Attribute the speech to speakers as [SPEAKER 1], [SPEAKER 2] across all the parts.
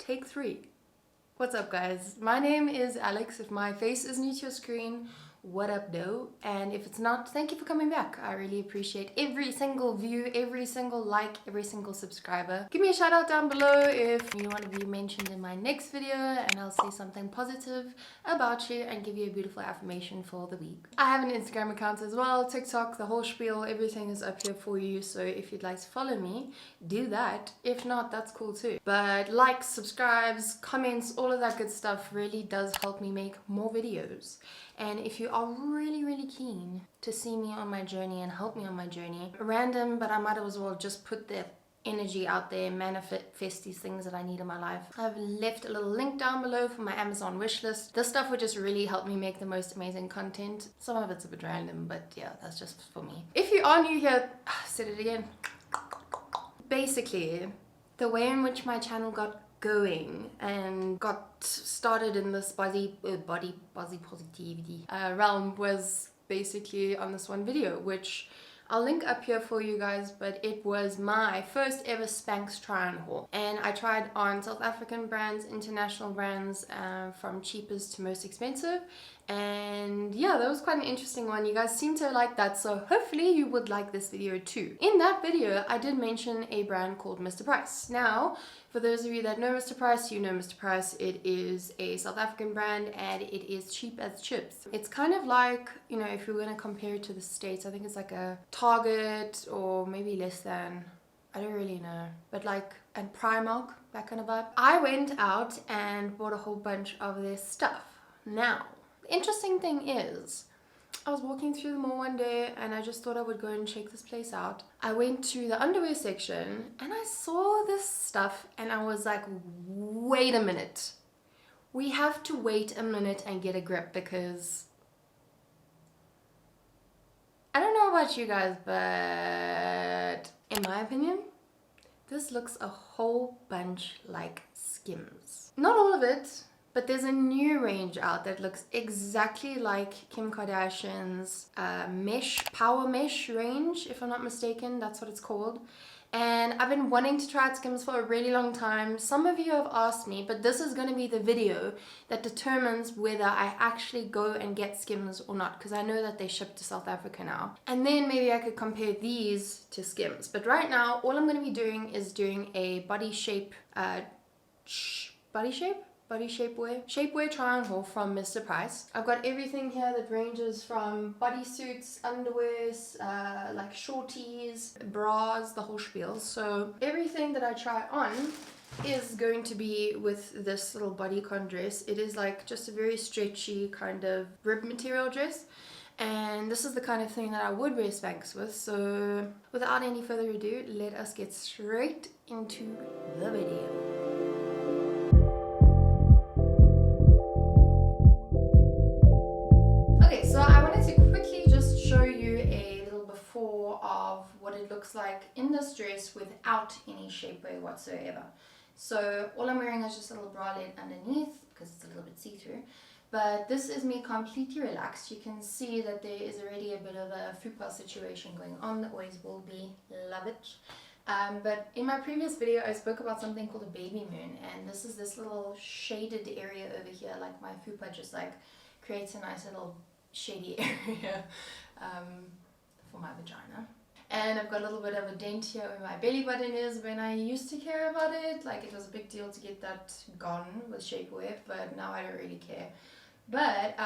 [SPEAKER 1] Take 3. What's up, guys? My name is Alex. If my face is new to your screen, what up, though? And if it's not, thank you for coming back. I really appreciate every single view, every single like, every single subscriber. Give me a shout out down below if you want to be mentioned in my next video, and I'll say something positive about you and give you a beautiful affirmation for the week. I have an Instagram account as well, TikTok, the whole spiel, everything is up here for you. So if you'd like to follow me, do that. If not, that's cool too. But likes, subscribes, comments, all of that good stuff really does help me make more videos. And if you are really keen to see me on my journey and help me on my journey, random, but I might as well just put the energy out there, manifest these things that I need in my life. I've left a little link down below for my Amazon wishlist. This stuff would just really help me make the most amazing content. Some of it's a bit random, but yeah, that's just for me. If you are new here, said it again. Basically, the way in which my channel got going and got started in this body positivity realm was basically on this one video, which I'll link up here for you guys, but it was my first ever Spanx try-on haul. And I tried on South African brands, international brands, from cheapest to most expensive. And yeah, that was quite an interesting one. You guys seem to like that, so hopefully you would like this video too. In that video, I did mention a brand called Mr. Price. Now, for those of you that know Mr. Price, you know Mr. Price. It is a South African brand and it is cheap as chips. It's kind of like, you know, if you're going to compare it to the States, I think it's like a Target or maybe less than, I don't really know, but like, and Primark, that kind of vibe. I went out and bought a whole bunch of their stuff. Now, the interesting thing is, I was walking through the mall one day and I just thought I would go and check this place out. I went to the underwear section and I saw this stuff and I was like, wait a minute. We have to wait a minute and get a grip, because I don't know about you guys, but in my opinion, this looks a whole bunch like Skims. Not all of it, but there's a new range out that looks exactly like Kim Kardashian's power mesh range, if I'm not mistaken. That's what it's called. And I've been wanting to try Skims for a really long time. Some of you have asked me, but this is going to be the video that determines whether I actually go and get Skims or not, because I know that they ship to South Africa now. And then maybe I could compare these to Skims. But right now, all I'm going to be doing is doing a Shapewear try-on haul from Mr. Price. I've got everything here that ranges from bodysuits, underwears, like shorties, bras, the whole spiel. So everything that I try on is going to be with this little bodycon dress. It is like just a very stretchy kind of rib material dress. And this is the kind of thing that I would wear Spanx with. So without any further ado, let us get straight into the video. So I wanted to quickly just show you a little before of what it looks like in this dress without any shapewear whatsoever. So all I'm wearing is just a little bralette underneath because it's a little bit see-through. But this is me completely relaxed. You can see that there is already a bit of a fupa situation going on. That always will be. Love it. But in my previous video, I spoke about something called a baby moon. And this is this little shaded area over here. Like my fupa just like creates a nice little shady area for my vagina. And I've got a little bit of a dent here where my belly button is. When I used to care about it, like it was a big deal to get that gone with Shapewear, but now I don't really care. But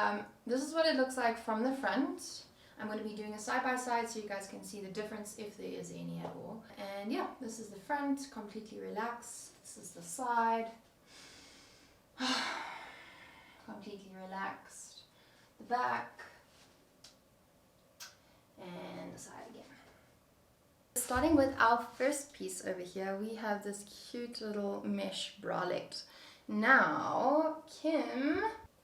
[SPEAKER 1] this is what it looks like from the front. I'm going to be doing a side-by-side so you guys can see the difference if there is any at all. And yeah, this is the front, completely relaxed. This is the side, completely relaxed. The back, and the side again. Starting with our first piece over here, we have this cute little mesh bralette. Now, Kim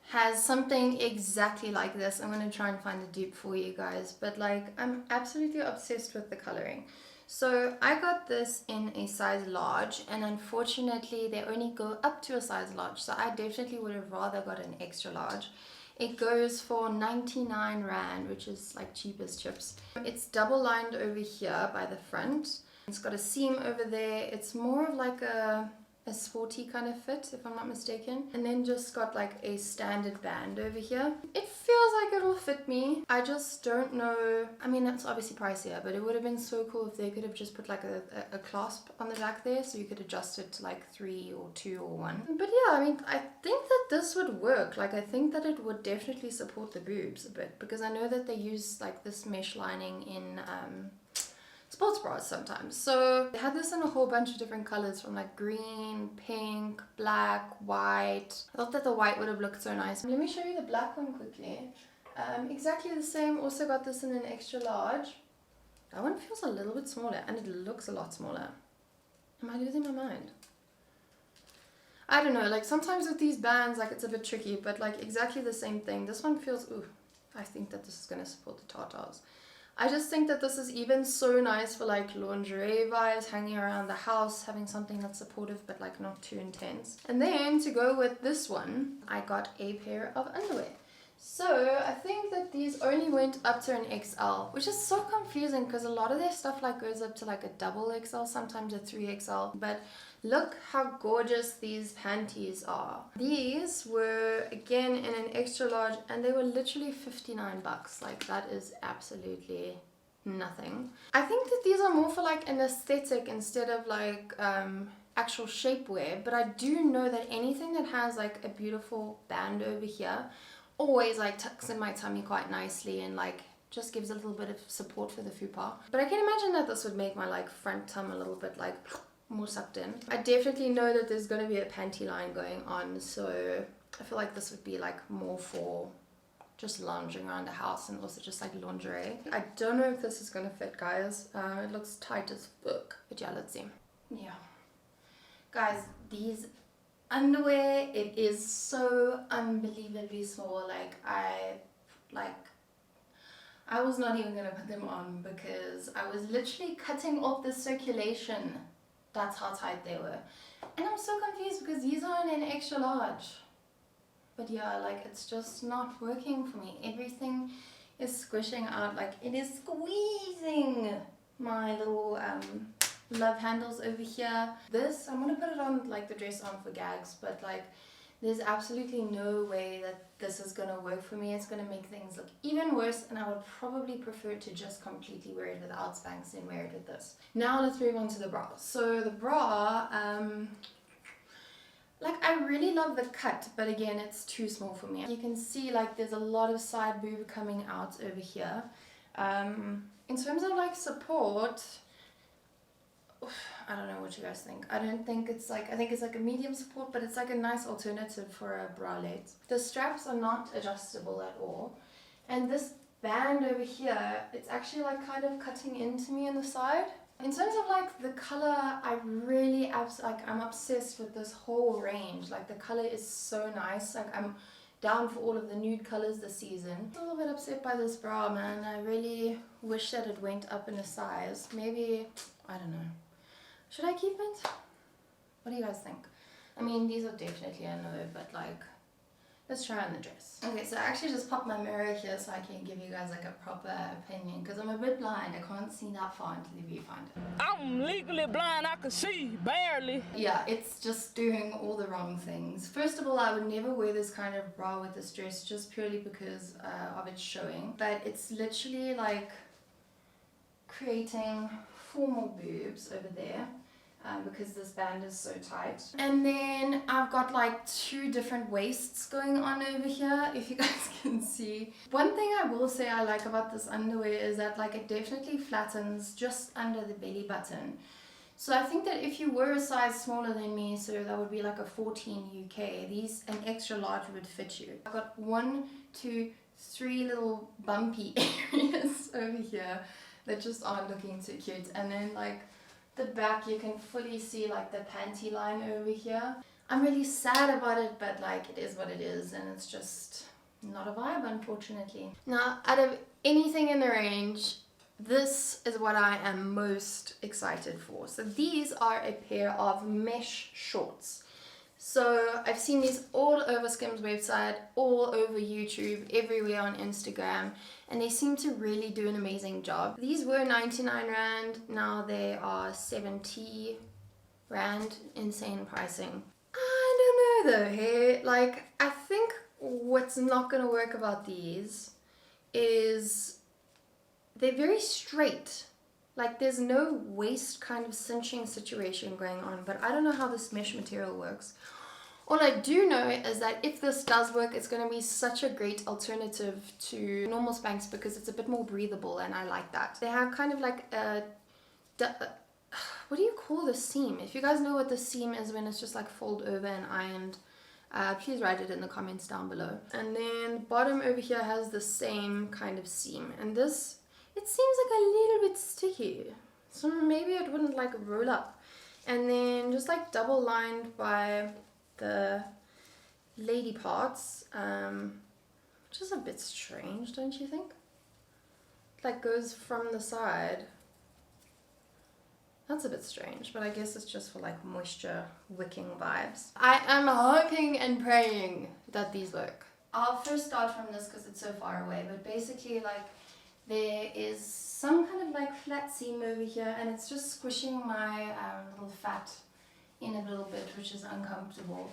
[SPEAKER 1] has something exactly like this. I'm going to try and find a dupe for you guys, but like I'm absolutely obsessed with the coloring. So I got this in a size large, and unfortunately they only go up to a size large, so I definitely would have rather got an extra large. It goes for 99 Rand, which is like cheap as chips. It's double lined over here by the front. It's got a seam over there. It's more of like a a sporty kind of fit, if I'm not mistaken. And then just got like a standard band over here. It feels like it'll fit me. I just don't know. I mean, it's obviously pricier, but it would have been so cool if they could have just put like a clasp on the back there, so you could adjust it to like 3 or 2 or 1. But yeah, I mean, I think that this would work. Like, I think that it would definitely support the boobs a bit, because I know that they use like this mesh lining in sports bras sometimes. So they had this in a whole bunch of different colors, from like green, pink, black, white. I thought that the white would have looked so nice. Let me show you the black one quickly. Exactly the same. Also got this in an extra large. That one feels a little bit smaller, and it looks a lot smaller. Am I losing my mind? I don't know, like sometimes with these bands, like it's a bit tricky, but like exactly the same thing. This one feels, ooh, I think that this is going to support the tartars. I just think that this is even so nice for like lingerie vibes, hanging around the house, having something that's supportive but like not too intense. And then to go with this one, I got a pair of underwear. So I think that these only went up to an XL, which is so confusing because a lot of their stuff like goes up to like a double XL, sometimes a 3XL. But look how gorgeous these panties are. These were again in an extra large, and they were literally 59 bucks. Like, that is absolutely nothing. I think that these are more for like an aesthetic instead of like actual shapewear, but I do know that anything that has like a beautiful band over here always like tucks in my tummy quite nicely, and like just gives a little bit of support for the fupa. But I can imagine that this would make my like front tum a little bit like more sucked in. I definitely know that there's going to be a panty line going on, so I feel like this would be like more for just lounging around the house, and also just like lingerie. I don't know if this is going to fit, guys. It looks tight as fuck, but yeah, let's see. Yeah, guys, these underwear, it is so unbelievably small. I was not even gonna put them on because I was literally cutting off the circulation. That's how tight they were. And I'm so confused because these are in an extra large. But yeah, like it's just not working for me. Everything is squishing out, like it is squeezing my little love handles over here. This, I'm gonna put it on like the dress on for gags, but like there's absolutely no way that this is gonna work for me. It's gonna make things look even worse, and I would probably prefer to just completely wear it without Spanx and wear it with this. Now let's move on to the bra. So the bra, like I really love the cut, but again, it's too small for me. You can see like there's a lot of side boob coming out over here. In terms of like support, I don't know what you guys think. I don't think it's like, I think it's like a medium support, but it's like a nice alternative for a bralette. The straps are not adjustable at all. And this band over here, it's actually like kind of cutting into me on the side. In terms of like the color, I'm obsessed with this whole range. Like the color is so nice. Like I'm down for all of the nude colors this season. I'm a little bit upset by this bra, man. I really wish that it went up in a size. Maybe, I don't know. Should I keep it? What do you guys think? I mean, these are definitely a no, but like, let's try on the dress. Okay, so I actually just popped my mirror here so I can give you guys like a proper opinion, because I'm a bit blind. I can't see that far into the viewfinder.
[SPEAKER 2] I'm legally blind, I can see, barely.
[SPEAKER 1] Yeah, it's just doing all the wrong things. First of all, I would never wear this kind of bra with this dress just purely because of its showing. But it's literally like creating formal boobs over there. Because this band is so tight. And then I've got like 2 different waists going on over here, if you guys can see. One thing I will say I like about this underwear is that like it definitely flattens just under the belly button. So I think that if you were a size smaller than me, so that would be like a 14 UK, these an extra large would fit you. I've got 1, 2, 3 little bumpy areas over here that just aren't looking too cute. And then like the back, you can fully see like the panty line over here. I'm really sad about it, but like it is what it is, and it's just not a vibe, unfortunately. Now, out of anything in the range, this is what I am most excited for. So these are a pair of mesh shorts. So I've seen these all over Skims website, all over YouTube, everywhere on Instagram, and they seem to really do an amazing job. These were 99 Rand, now they are 70 Rand, insane pricing. I don't know though, hey, like I think what's not gonna work about these is they're very straight. Like there's no waist kind of cinching situation going on, but I don't know how this mesh material works. All I do know is that if this does work, it's going to be such a great alternative to normal Spanx because it's a bit more breathable and I like that. They have kind of like a, what do you call the seam? If you guys know what the seam is when it's just like fold over and ironed, please write it in the comments down below. And then bottom over here has the same kind of seam. And this, it seems like a little bit sticky. So maybe it wouldn't like roll up. And then just like double lined by the lady parts, which is a bit strange, don't you think? Like goes from the side. That's a bit strange, but I guess it's just for like moisture wicking vibes. I am hoping and praying that these work. I'll first start from this because it's so far away, but basically like there is some kind of like flat seam over here and it's just squishing my little fat in a little bit, which is uncomfortable.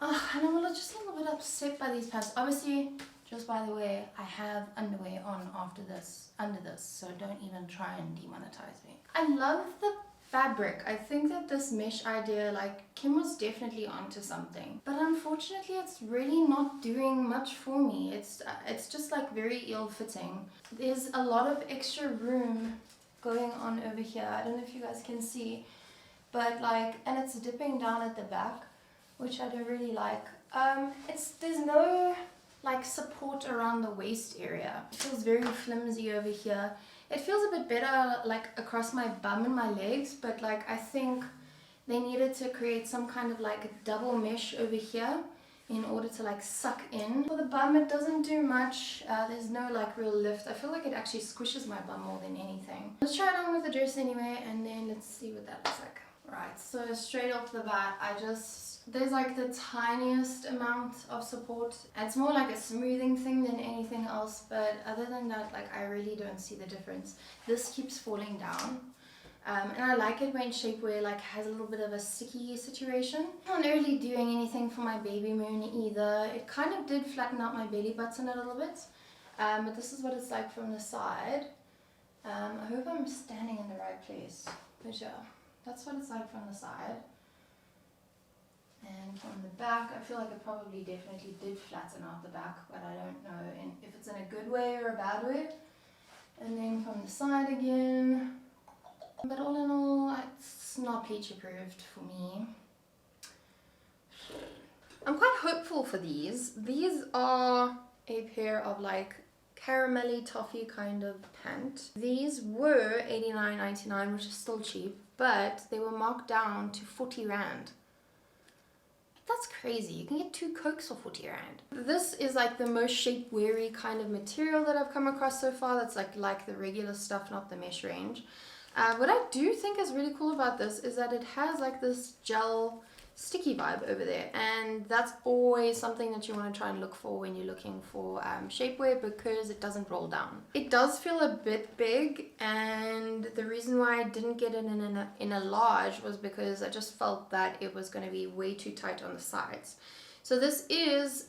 [SPEAKER 1] And I'm just a little bit upset by these pants. Obviously, just by the way, I have underwear on after this, under this, so don't even try and demonetize me. I love the fabric. I think that this mesh idea, like Kim was definitely onto something, but unfortunately it's really not doing much for me. It's just like very ill-fitting. There's a lot of extra room going on over here. I don't know if you guys can see, but like, and it's dipping down at the back, which I don't really like. There's no like support around the waist area. It feels very flimsy over here. It feels a bit better like across my bum and my legs, but like I think they needed to create some kind of like a double mesh over here in order to like suck in. For the bum it doesn't do much. There's no like real lift. I feel like it actually squishes my bum more than anything. Let's try it on with the dress anyway and then let's see what that looks like. Right, so straight off the bat, there's like the tiniest amount of support. It's more like a smoothing thing than anything else, but other than that, like I really don't see the difference. This keeps falling down. And I like it when shapewear like has a little bit of a sticky situation. Not really doing anything for my baby moon either. It kind of did flatten out my belly button a little bit, but this is what it's like from the side. I hope I'm standing in the right place, but yeah. That's what it's like from the side. And from the back, I feel like it probably definitely did flatten out the back, but I don't know if it's in a good way or a bad way. And then from the side again. But all in all, it's not peach approved for me. I'm quite hopeful for these. These are a pair of like caramelly toffee kind of pant. These were $89.99, which is still cheap, but they were marked down to 40 Rand. That's crazy. You can get 2 Cokes for 40 Rand. This is like the most shapeweary kind of material that I've come across so far. That's like the regular stuff, not the mesh range. What I do think is really cool about this is that it has like this gel sticky vibe over there, and that's always something that you want to try and look for when you're looking for shapewear, because it doesn't roll down. It does feel a bit big, and the reason why I didn't get it in a large was because I just felt that it was going to be way too tight on the sides. So this is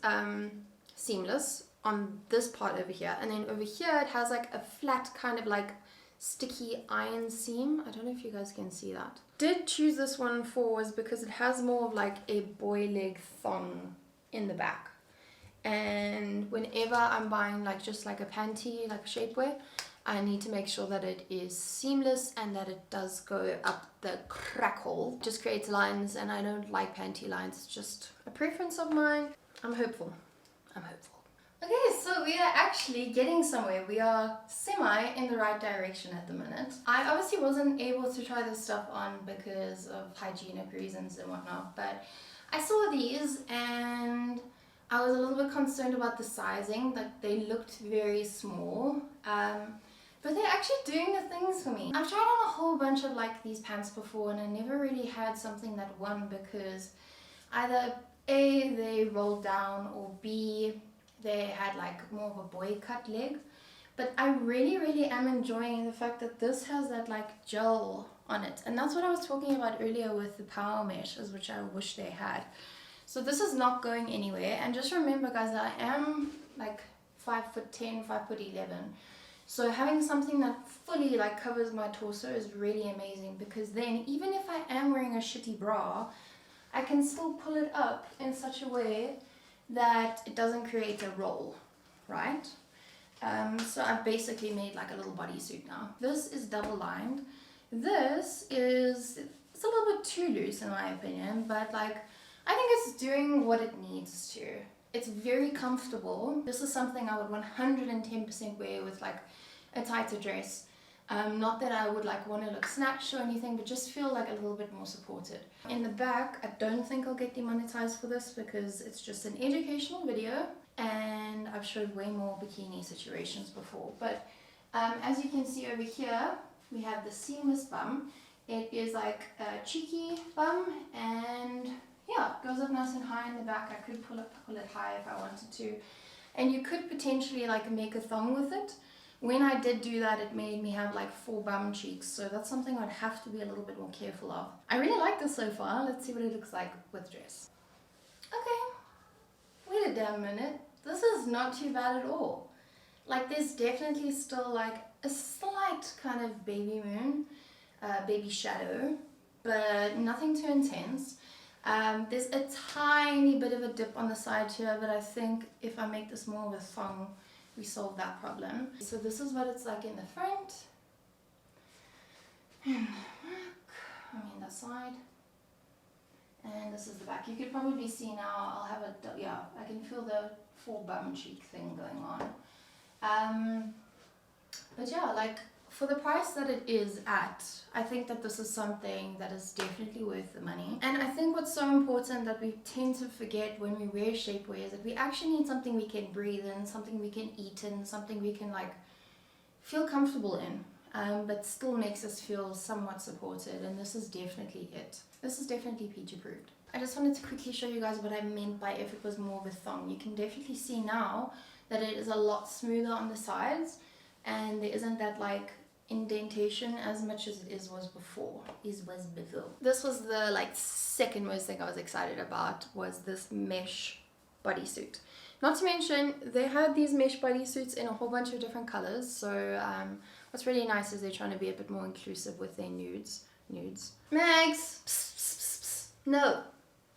[SPEAKER 1] seamless on this part over here, and then over here it has like a flat kind of like sticky iron seam. I don't know if you guys can see that. Did choose this one was because it has more of like a boy leg thong in the back, and whenever I'm buying like just like a panty, like shapewear, I need to make sure that it is seamless and that it does go up the crack hole. It just creates lines, and I don't like panty lines. It's just a preference of mine. I'm hopeful. Okay, so we are actually getting somewhere. We are semi in the right direction at the minute. I obviously wasn't able to try this stuff on because of hygienic reasons and whatnot, but I saw these and I was a little bit concerned about the sizing. Like they looked very small, but they're actually doing the things for me. I've tried on a whole bunch of like these pants before, and I never really had something that won because either A, they rolled down, or B, they had like more of a boy cut leg. But I really am enjoying the fact that this has that like gel on it. And that's what I was talking about earlier with the power meshes, which I wish they had. So this is not going anywhere. And just remember, guys, that I am like 5'10", 5'11". So having something that fully like covers my torso is really amazing, because then even if I am wearing a shitty bra, I can still pull it up in such a way that it doesn't create a roll, right? So I've basically made like a little bodysuit now. This is double lined. This is, it's a little bit too loose in my opinion, but like I think it's doing what it needs to. It's very comfortable. This is something I would 110% wear with like a tighter dress. Not that I would like want to look snatched or anything, but just feel like a little bit more supported. In the back, I don't think I'll get demonetized for this because it's just an educational video and I've showed way more bikini situations before. But as you can see over here, we have the seamless bum. It is like a cheeky bum, and yeah, it goes up nice and high in the back. I could pull it high if I wanted to. And you could potentially like make a thong with it. When I did do that, it made me have like 4 bum cheeks, so that's something I'd have to be a little bit more careful of. I really like this so far. Let's see what it looks like with dress. Okay, wait a damn minute. This is not too bad at all. Like there's definitely still like a slight kind of baby moon, baby shadow, but nothing too intense. There's a tiny bit of a dip on the side here, but I think if I make this more of a thong, we solve that problem. So this is what it's like in the front, and the side, and this is the back. You could probably see now, I'll have a, yeah, I can feel the 4 bum cheek thing going on. But yeah, like for the price that it is at, I think that this is something that is definitely worth the money. And I think what's so important that we tend to forget when we wear shapewear is that we actually need something we can breathe in, something we can eat in, something we can like feel comfortable in, but still makes us feel somewhat supported. And this is definitely it. This is definitely peach approved. I just wanted to quickly show you guys what I meant by if it was more of a thong. You can definitely see now that it is a lot smoother on the sides, and there isn't that like indentation as much as it was before. This was the like second most thing I was excited about, was this mesh bodysuit. Not to mention they had these mesh bodysuits in a whole bunch of different colors, so what's really nice is they're trying to be a bit more inclusive with their nudes. Mags! Psst, psst, psst, psst. No.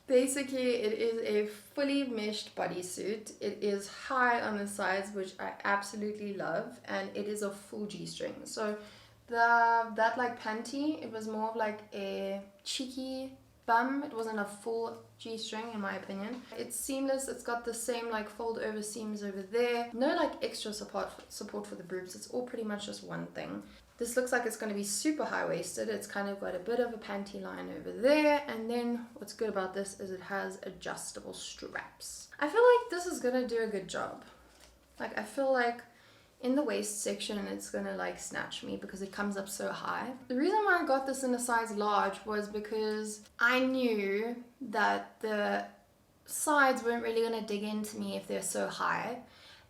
[SPEAKER 1] Basically, it is a fully meshed bodysuit. It is high on the sides, which I absolutely love, and it is a full G-string. So that like panty, it was more of like a cheeky bum. It wasn't a full G-string in my opinion. It's seamless. It's got the same like fold over seams over there. No like extra support for the boobs. It's all pretty much just one thing. This looks like it's going to be super high-waisted. It's kind of got a bit of a panty line over there, and then what's good about this is it has adjustable straps. I feel like this is going to do a good job. Like I feel like in the waist section it's going to like snatch me because it comes up so high. The reason why I got this in a size large was because I knew that the sides weren't really going to dig into me if they're so high.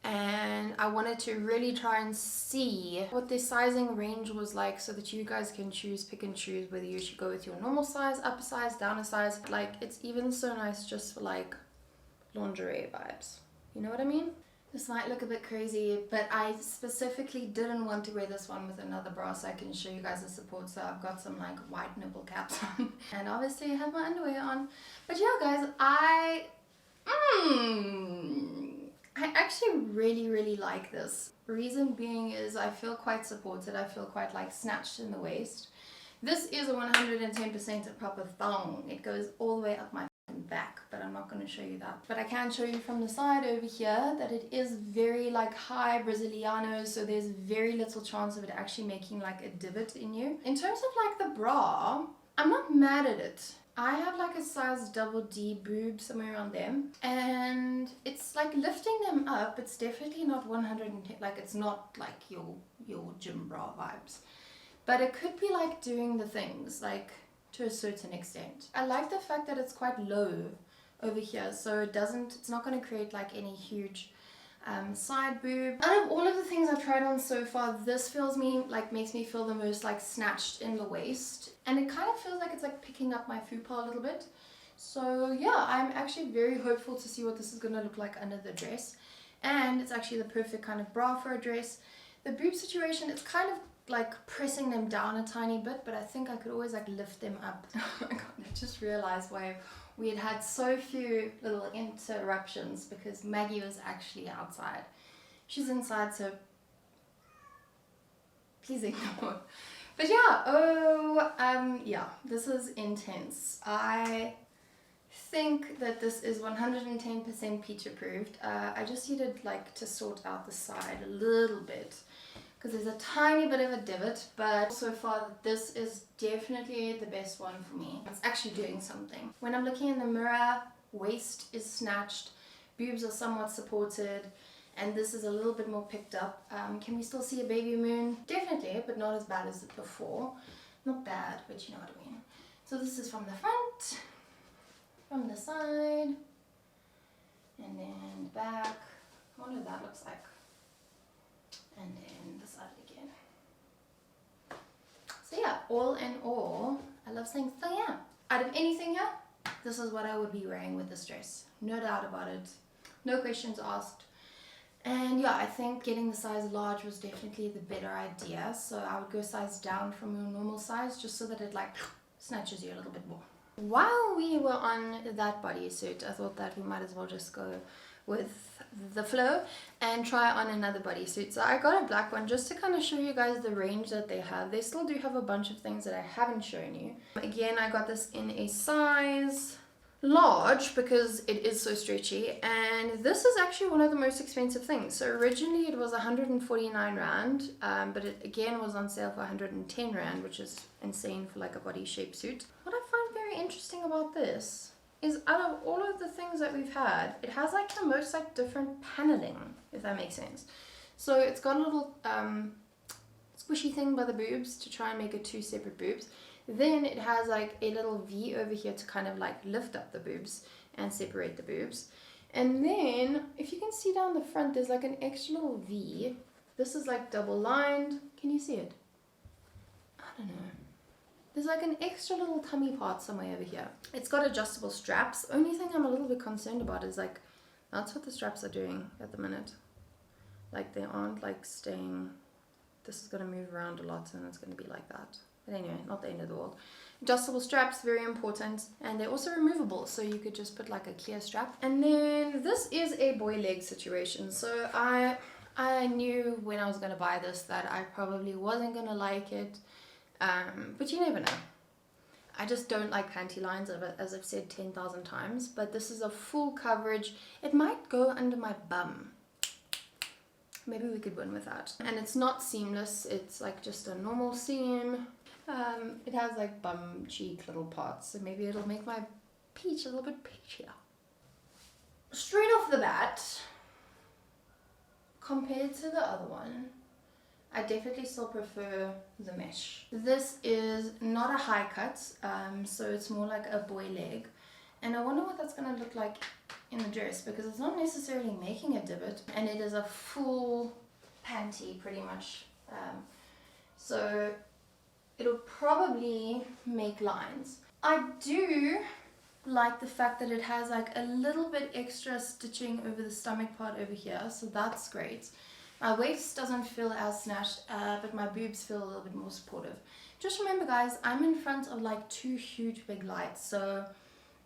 [SPEAKER 1] And I wanted to really try and see what the sizing range was like so that you guys can pick and choose whether you should go with your normal size, upper size, downer size. Like it's even so nice just for like lingerie vibes. You know what I mean? This might look a bit crazy, but I specifically didn't want to wear this one with another bra so I can show you guys the support. So I've got some like white nipple caps on and obviously I have my underwear on. But yeah guys, I actually really like this. Reason being is I feel quite supported. I feel quite like snatched in the waist. This is a 110% a proper thong. It goes all the way up my back, but I'm not going to show you that. But I can show you from the side over here that it is very like high Braziliano, so there's very little chance of it actually making like a divot in you. In terms of like the bra, I'm not mad at it. I have like a size double D boob somewhere around them, and it's like lifting them up. It's definitely not 110, like it's not like your gym bra vibes, but it could be like doing the things like to a certain extent. I like the fact that it's quite low over here, so it's not going to create like any huge side boob. Out of all of the things I've tried on so far, this makes me feel the most like snatched in the waist, and it kind of feels like it's like picking up my fupa a little bit. So yeah, I'm actually very hopeful to see what this is going to look like under the dress, and it's actually the perfect kind of bra for a dress. The boob situation, it's kind of like pressing them down a tiny bit, but I think I could always like lift them up. Oh my god, I just realized why we had so few little interruptions, because Maggie was actually outside. She's inside, so please ignore. But yeah, yeah, this is intense. I think that this is 110% peach approved. I just needed like to sort out the side a little bit, because there's a tiny bit of a divot, but so far this is definitely the best one for me. It's actually doing something. When I'm looking in the mirror, waist is snatched, boobs are somewhat supported, and this is a little bit more picked up. Can we still see a baby moon? Definitely, but not as bad as before. Not bad, but you know what I mean. So this is from the front, from the side, and then the back. I wonder what that looks like. And then the side again. So yeah, all in all, I love saying, so yeah, out of anything here, this is what I would be wearing with this dress. No doubt about it. No questions asked. And yeah, I think getting the size large was definitely the better idea. So I would go size down from your normal size, just so that it like snatches you a little bit more. While we were on that bodysuit, I thought that we might as well just go with the flow and try on another bodysuit. So I got a black one just to kind of show you guys the range that they have. They still do have a bunch of things that I haven't shown you. Again, I got this in a size large because it is so stretchy, and this is actually one of the most expensive things. So originally it was 149 rand, but it again was on sale for 110 rand, which is insane for like a body shape suit. What I find very interesting about this is, out of all of the things that we've had, it has like the most like different paneling, if that makes sense. So it's got a little squishy thing by the boobs to try and make it two separate boobs. Then it has like a little V over here to kind of like lift up the boobs and separate the boobs. And then if you can see down the front, there's like an extra little V. This is like double lined. Can you see it? I don't know. There's like an extra little tummy part somewhere over here. It's got adjustable straps. Only thing I'm a little bit concerned about is like, that's what the straps are doing at the minute. Like they aren't like staying, this is going to move around a lot and it's going to be like that. But anyway, not the end of the world. Adjustable straps, very important. And they're also removable, so you could just put like a clear strap. And then this is a boy leg situation. So I knew when I was going to buy this that I probably wasn't going to like it. But you never know. I just don't like panty lines, as I've said 10,000 times. But this is a full coverage. It might go under my bum. Maybe we could win with that. And it's not seamless. It's like just a normal seam. It has like bum cheek little parts. So maybe it'll make my peach a little bit peachier. Straight off the bat, compared to the other one, I definitely still prefer the mesh. This is not a high cut, so it's more like a boy leg. And I wonder what that's going to look like in the dress, because it's not necessarily making a divot, and it is a full panty pretty much. So it'll probably make lines. I do like the fact that it has like a little bit extra stitching over the stomach part over here, so that's great. My waist doesn't feel as snatched, but my boobs feel a little bit more supportive. Just remember guys, I'm in front of like two huge big lights, so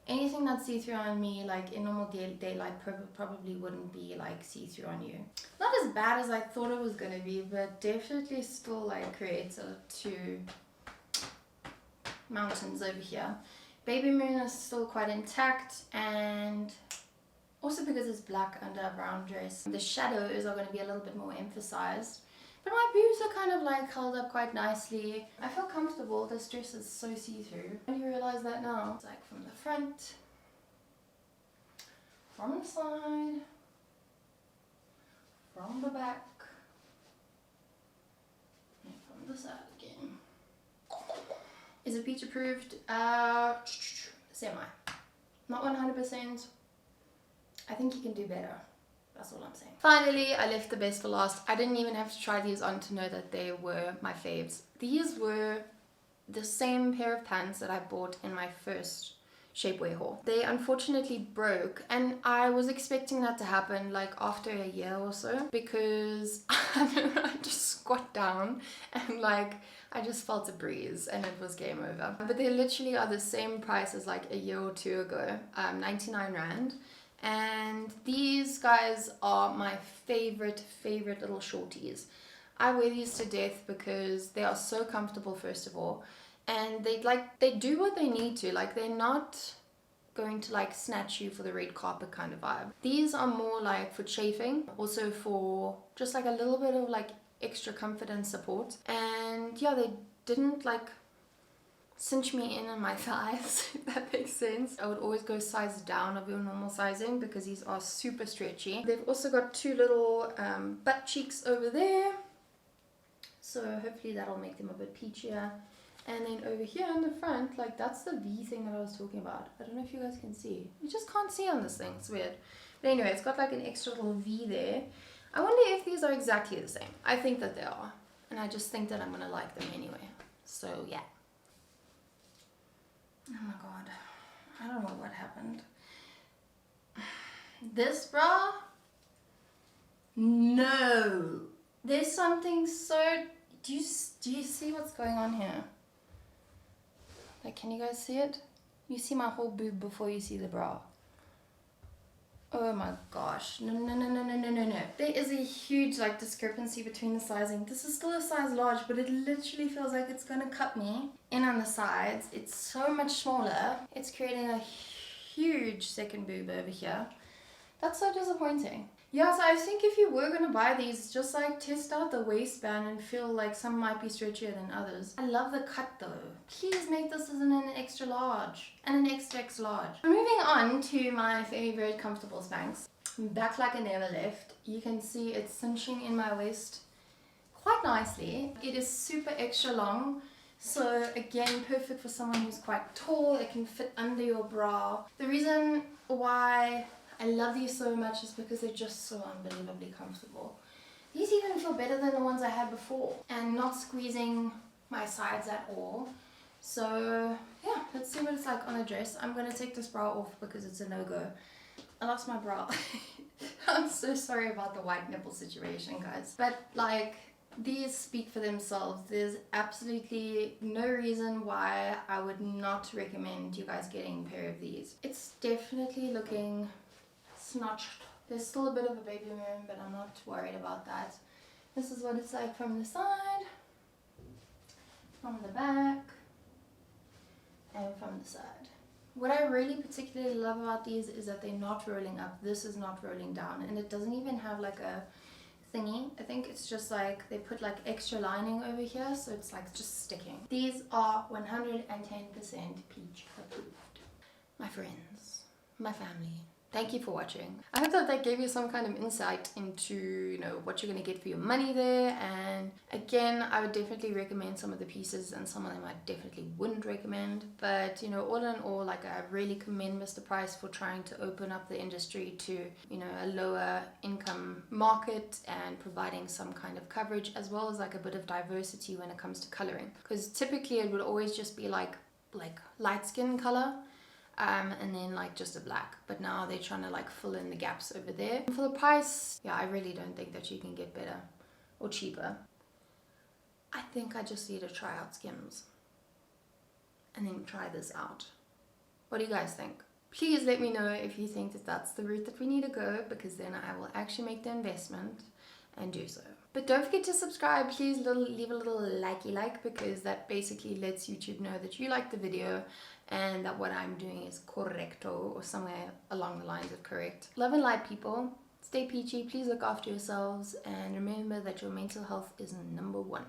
[SPEAKER 1] anything that's see-through on me, like in normal daylight, probably wouldn't be like see-through on you. Not as bad as I thought it was gonna be, but definitely still like creates two mountains over here. Baby moon is still quite intact, and also because it's black under a brown dress, the shadows are going to be a little bit more emphasized. But my boobs are kind of like held up quite nicely. I feel comfortable. This dress is so see-through. And you realize that now. It's like from the front, from the side, from the back, and from the side again. Is it peach approved? Semi. Not 100%. I think you can do better. That's all I'm saying. Finally, I left the best for last. I didn't even have to try these on to know that they were my faves. These were the same pair of pants that I bought in my first Shapewear haul. They unfortunately broke, and I was expecting that to happen like after a year or so, because I just squat down and like I just felt a breeze and it was game over. But they literally are the same price as like a year or two ago, 99 Rand. And these guys are my favorite little shorties. I wear these to death because they are so comfortable, first of all, and they do what they need to. Like, they're not going to like snatch you for the red carpet kind of vibe. These are more like for chafing, also for just like a little bit of like extra comfort and support. And yeah, they didn't like cinch me in on my thighs, if that makes sense. I would always go size down of your normal sizing because these are super stretchy. They've also got two little butt cheeks over there, so hopefully that'll make them a bit peachier. And then over here on the front, like that's the V thing that I was talking about. I don't know if you guys can see. You just can't see on this thing, it's weird. But anyway, it's got like an extra little V there. I wonder if these are exactly the same. I think that they are. And I just think that I'm gonna like them anyway. So yeah. Oh my god. I don't know what happened. This bra? No. There's something so... Do you see what's going on here? Like, can you guys see it? You see my whole boob before you see the bra. Oh my gosh. No. There is a huge like discrepancy between the sizing. This is still a size large, but it literally feels like it's gonna cut me in on the sides. It's so much smaller. It's creating a huge second boob over here. That's so disappointing. Yeah, so I think if you were gonna buy these, just like test out the waistband and feel like some might be stretchier than others. I love the cut though. Please make this as an extra large and an XX large. Moving on to my favorite comfortable Spanx. Back like I never left. You can see it's cinching in my waist quite nicely. It is super extra long. So again, perfect for someone who's quite tall. It can fit under your bra. The reason why I love these so much is because they're just so unbelievably comfortable. These even feel better than the ones I had before, and not squeezing my sides at all. So yeah, let's see what it's like on a dress. I'm gonna take this bra off because it's a no-go. I lost my bra. I'm so sorry about the white nipple situation, guys. But like, these speak for themselves. There's absolutely no reason why I would not recommend you guys getting a pair of these. It's definitely looking snatched. There's still a bit of a baby room, but I'm not worried about that. This is what it's like from the side, from the back, and from the side. What I really particularly love about these is that they're not rolling up. This is not rolling down, and it doesn't even have like a thingy. I think it's just like they put like extra lining over here, so it's like just sticking. These are 110% peach approved. My friends, my family, thank you for watching. I hope that gave you some kind of insight into, you know, what you're going to get for your money there. And again, I would definitely recommend some of the pieces, and some of them I definitely wouldn't recommend. But, you know, all in all, like, I really commend Mr. Price for trying to open up the industry to, you know, a lower income market and providing some kind of coverage, as well as like a bit of diversity when it comes to coloring. Because typically it would always just be like light skin color. And then like just a black, but now they're trying to like fill in the gaps over there. And for the price, yeah, I really don't think that you can get better or cheaper. I think I just need to try out Skims and then try this out. What do you guys think? Please let me know if you think that that's the route that we need to go, because then I will actually make the investment and do so. But don't forget to subscribe. Please leave a little likey like, because that basically lets YouTube know that you like the video and that what I'm doing is correcto, or somewhere along the lines of correct. Love and light, people. Stay peachy. Please look after yourselves, and remember that your mental health is #1.